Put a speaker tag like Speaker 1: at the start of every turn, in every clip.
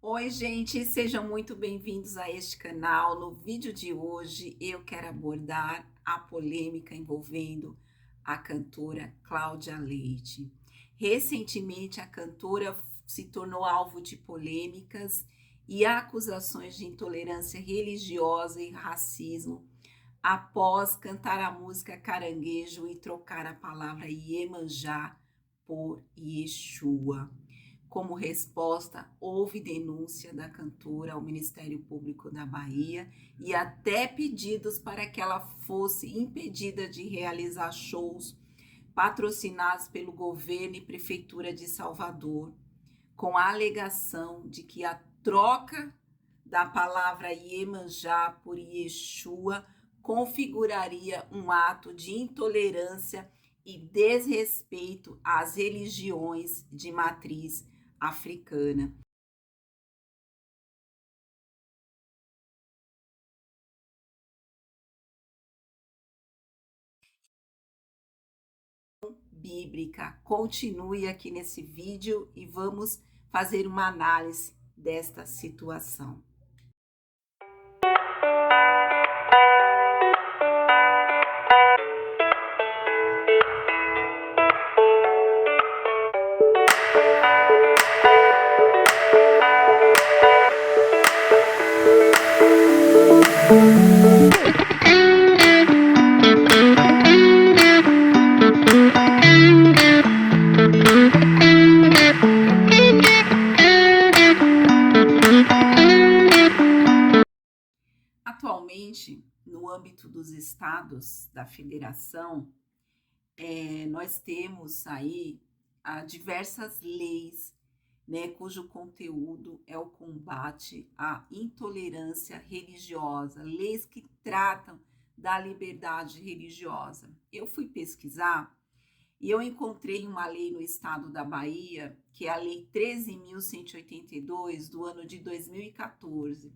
Speaker 1: Oi, gente, sejam muito bem-vindos a este canal. No vídeo de hoje, eu quero abordar a polêmica envolvendo a cantora Cláudia Leite. Recentemente, a cantora se tornou alvo de polêmicas e acusações de intolerância religiosa e racismo após cantar a música Caranguejo e trocar a palavra Iemanjá por Yeshua. Como resposta, houve denúncia da cantora ao Ministério Público da Bahia e até pedidos para que ela fosse impedida de realizar shows patrocinados pelo governo e Prefeitura de Salvador, com a alegação de que a troca da palavra Iemanjá por Yeshua configuraria um ato de intolerância e desrespeito às religiões de matriz africana. Bíblica. Continue aqui nesse vídeo e vamos fazer uma análise desta situação. Atualmente, no âmbito dos estados da federação, nós temos aí diversas leis, né, cujo conteúdo é o combate à intolerância religiosa, leis que tratam da liberdade religiosa. Eu fui pesquisar e eu encontrei uma lei no estado da Bahia, que é a Lei 13.182, do ano de 2014.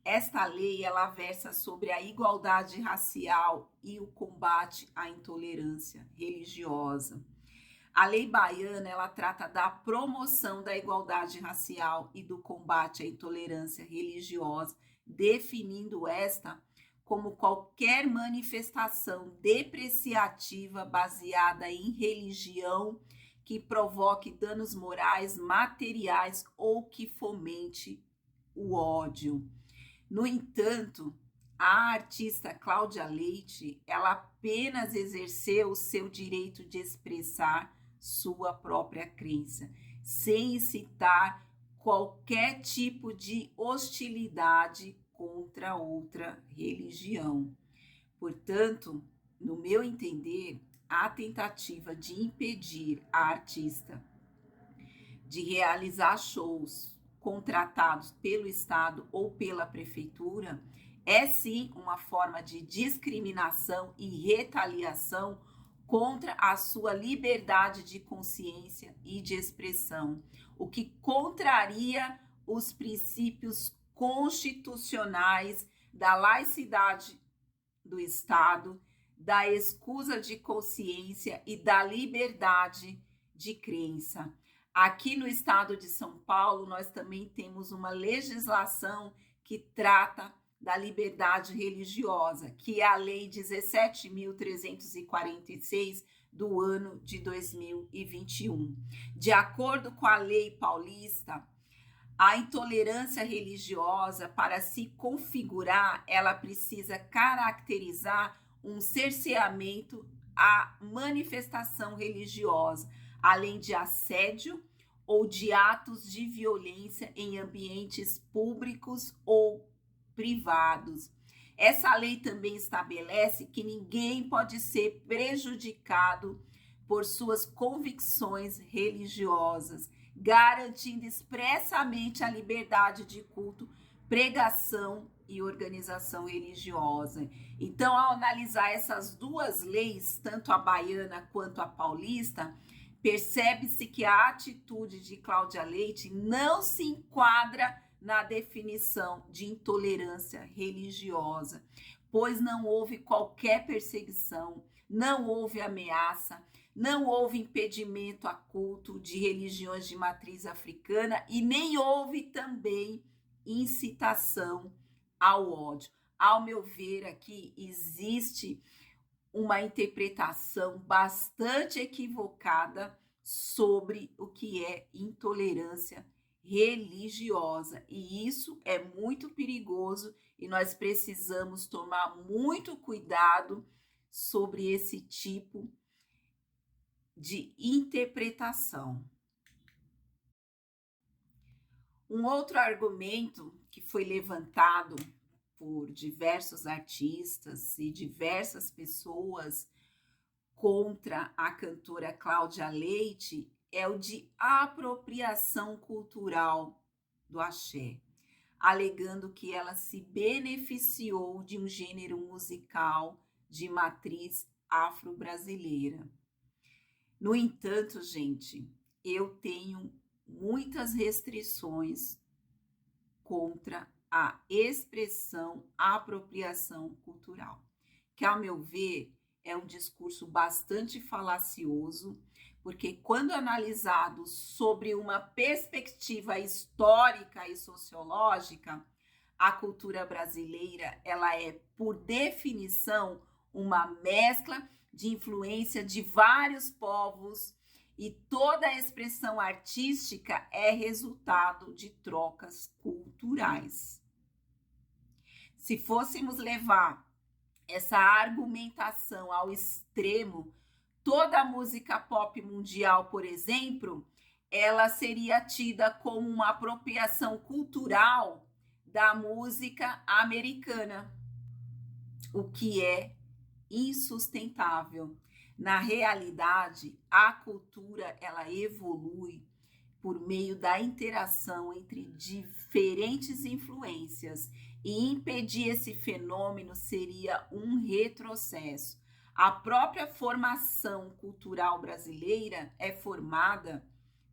Speaker 1: Esta lei, ela versa sobre a igualdade racial e o combate à intolerância religiosa. A lei baiana, ela trata da promoção da igualdade racial e do combate à intolerância religiosa, definindo esta como qualquer manifestação depreciativa baseada em religião que provoque danos morais, materiais ou que fomente o ódio. No entanto, a artista Cláudia Leite, ela apenas exerceu o seu direito de expressar sua própria crença, sem incitar qualquer tipo de hostilidade contra outra religião. Portanto, no meu entender, a tentativa de impedir a artista de realizar shows contratados pelo Estado ou pela Prefeitura é sim uma forma de discriminação e retaliação contra a sua liberdade de consciência e de expressão, o que contraria os princípios constitucionais da laicidade do Estado, da escusa de consciência e da liberdade de crença. Aqui no estado de São Paulo, nós também temos uma legislação que trata da liberdade religiosa, que é a Lei 17.346 do ano de 2021. De acordo com a lei paulista, a intolerância religiosa, para se configurar, ela precisa caracterizar um cerceamento à manifestação religiosa, além de assédio ou de atos de violência em ambientes públicos ou privados. Essa lei também estabelece que ninguém pode ser prejudicado por suas convicções religiosas, garantindo expressamente a liberdade de culto, pregação e organização religiosa. Então, ao analisar essas duas leis, tanto a baiana quanto a paulista, percebe-se que a atitude de Cláudia Leite não se enquadra na definição de intolerância religiosa, pois não houve qualquer perseguição, não houve ameaça, não houve impedimento a culto de religiões de matriz africana e nem houve também incitação ao ódio. Ao meu ver, aqui existe uma interpretação bastante equivocada sobre o que é intolerância religiosa. E isso é muito perigoso e nós precisamos tomar muito cuidado sobre esse tipo de interpretação. Um outro argumento que foi levantado por diversos artistas e diversas pessoas contra a cantora Cláudia Leite é o de apropriação cultural do axé, alegando que ela se beneficiou de um gênero musical de matriz afro-brasileira. No entanto, gente, eu tenho muitas restrições contra a expressão apropriação cultural, que, ao meu ver, é um discurso bastante falacioso, porque quando analisado sobre uma perspectiva histórica e sociológica, a cultura brasileira, ela é, por definição, uma mescla de influência de vários povos e toda a expressão artística é resultado de trocas culturais. Se fôssemos levar essa argumentação ao extremo, toda a música pop mundial, por exemplo, ela seria tida como uma apropriação cultural da música americana, o que é insustentável. Na realidade, a cultura ela evolui por meio da interação entre diferentes influências e impedir esse fenômeno seria um retrocesso. A própria formação cultural brasileira é formada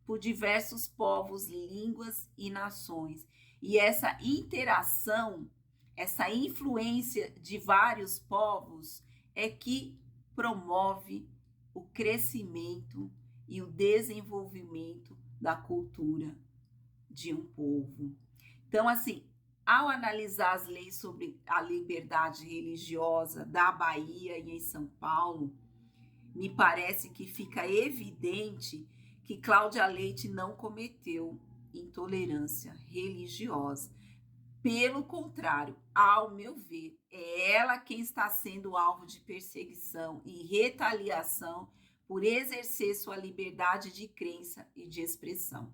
Speaker 1: por diversos povos, línguas e nações. E essa interação, essa influência de vários povos é que promove o crescimento e o desenvolvimento da cultura de um povo. Então, assim, ao analisar as leis sobre a liberdade religiosa da Bahia e em São Paulo, me parece que fica evidente que Cláudia Leite não cometeu intolerância religiosa. Pelo contrário, ao meu ver, é ela quem está sendo alvo de perseguição e retaliação por exercer sua liberdade de crença e de expressão.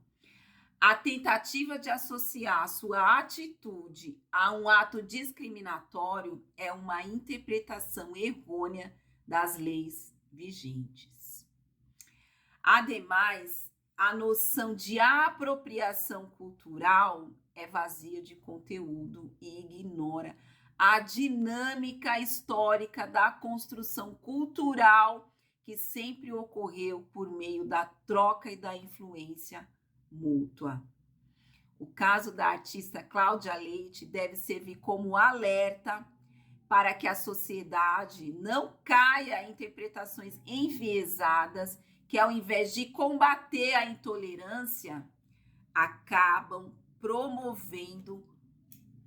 Speaker 1: A tentativa de associar sua atitude a um ato discriminatório é uma interpretação errônea das leis vigentes. Ademais, a noção de apropriação cultural é vazia de conteúdo e ignora a dinâmica histórica da construção cultural que sempre ocorreu por meio da troca e da influência mútua. O caso da artista Cláudia Leite deve servir como alerta para que a sociedade não caia em interpretações enviesadas que, ao invés de combater a intolerância, acabam promovendo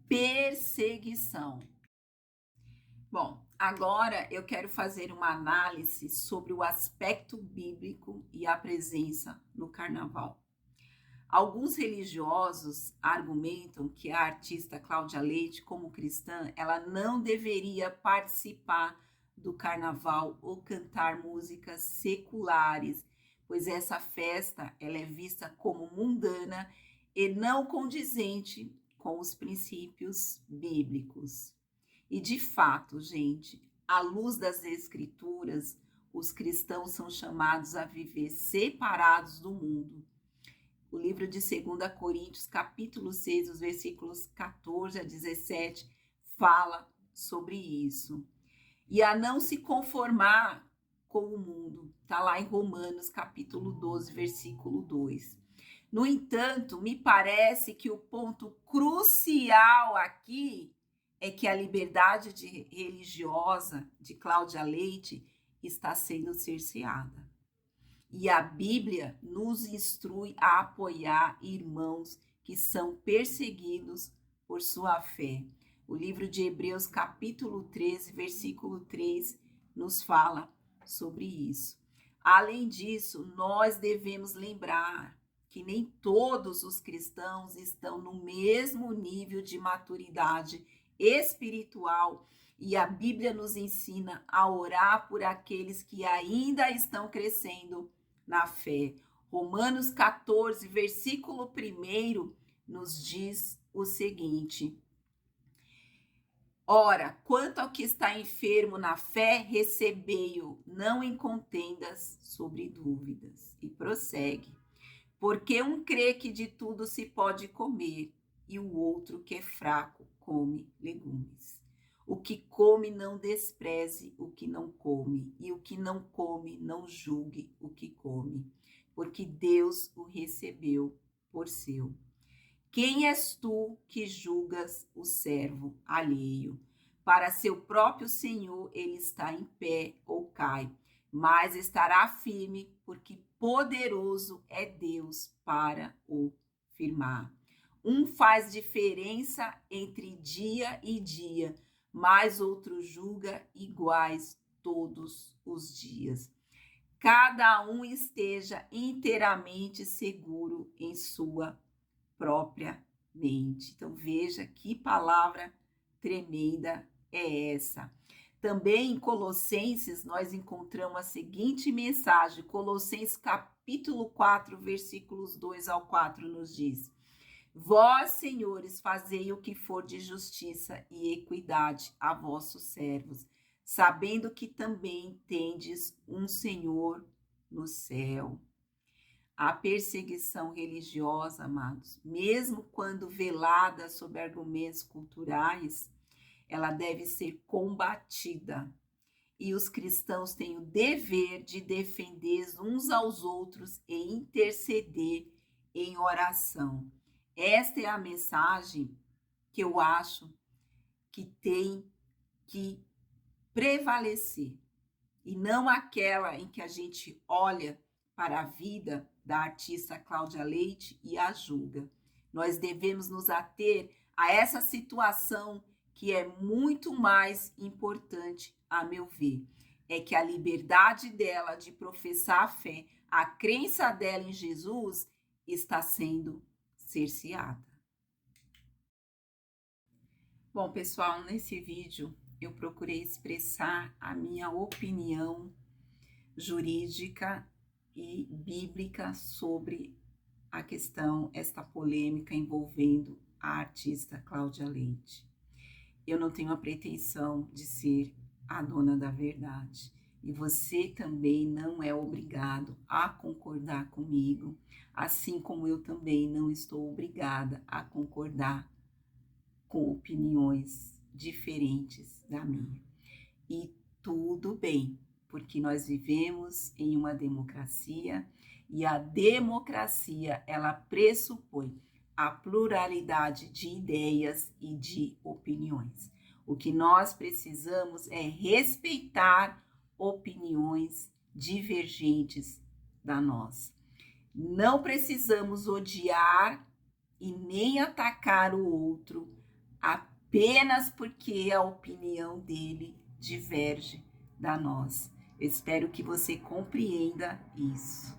Speaker 1: perseguição. Bom, agora eu quero fazer uma análise sobre o aspecto bíblico e a presença no carnaval. Alguns religiosos argumentam que a artista Cláudia Leite, como cristã, ela não deveria participar do carnaval ou cantar músicas seculares, pois essa festa ela é vista como mundana e não condizente com os princípios bíblicos. E de fato, gente, à luz das Escrituras, os cristãos são chamados a viver separados do mundo. O livro de 2 Coríntios, capítulo 6, os versículos 14 a 17, fala sobre isso. E a não se conformar com o mundo, está lá em Romanos, capítulo 12, versículo 2. No entanto, me parece que o ponto crucial aqui é que a liberdade religiosa de Cláudia Leite está sendo cerceada. E a Bíblia nos instrui a apoiar irmãos que são perseguidos por sua fé. O livro de Hebreus, capítulo 13, versículo 3, nos fala sobre isso. Além disso, nós devemos lembrar que nem todos os cristãos estão no mesmo nível de maturidade espiritual, e a Bíblia nos ensina a orar por aqueles que ainda estão crescendo na fé. Romanos 14, versículo 1, nos diz o seguinte: ora, quanto ao que está enfermo na fé, recebei-o, não em contendas sobre dúvidas. E prossegue. Porque um crê que de tudo se pode comer, e o outro que é fraco come legumes. O que come não despreze o que não come, e o que não come não julgue o que come, porque Deus o recebeu por seu. Quem és tu que julgas o servo alheio? Para seu próprio Senhor ele está em pé ou cai, mas estará firme, porque poderoso é Deus para o firmar. Um faz diferença entre dia e dia, mas outro julga iguais todos os dias. Cada um esteja inteiramente seguro em sua própria mente. Então veja que palavra tremenda é essa. Também em Colossenses nós encontramos a seguinte mensagem. Colossenses capítulo 4, versículos 2 ao 4 nos diz: vós, senhores, fazei o que for de justiça e equidade a vossos servos, sabendo que também tendes um Senhor no céu. A perseguição religiosa, amados, mesmo quando velada sob argumentos culturais, ela deve ser combatida. E os cristãos têm o dever de defender uns aos outros e interceder em oração. Esta é a mensagem que eu acho que tem que prevalecer, e não aquela em que a gente olha para a vida da artista Cláudia Leite e a julga. Nós devemos nos ater a essa situação que é muito mais importante, a meu ver. É que a liberdade dela de professar a fé, a crença dela em Jesus, está sendo cerceada. Bom, pessoal, nesse vídeo eu procurei expressar a minha opinião jurídica e bíblica sobre a questão, esta polêmica envolvendo a artista Cláudia Leite. Eu não tenho a pretensão de ser a dona da verdade, e você também não é obrigado a concordar comigo, assim como eu também não estou obrigada a concordar com opiniões diferentes da minha. E tudo bem, porque nós vivemos em uma democracia, e a democracia, ela pressupõe a pluralidade de ideias e de opiniões. O que nós precisamos é respeitar opiniões divergentes da nossa. Não precisamos odiar e nem atacar o outro apenas porque a opinião dele diverge da nossa. Eu espero que você compreenda isso.